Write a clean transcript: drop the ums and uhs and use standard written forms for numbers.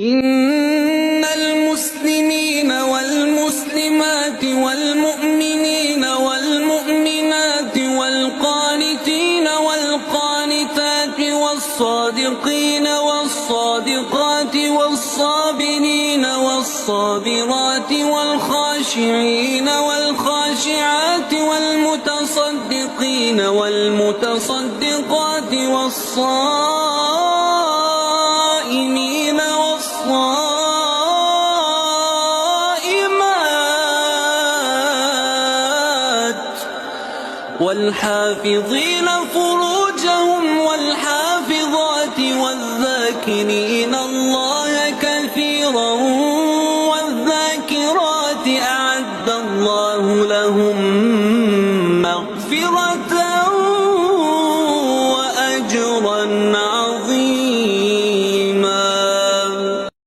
إن المسلمين والمسلمات والمؤمنين والمؤمنات والقانتين والقانتات والصادقين والصادقات والصابرين والصابرات والخاشعين والخاشعات والمتصدقين والمتصدقات والصائمين والصائمات والحافظين فروجهم والحافظات والذاكرين الله كثيرا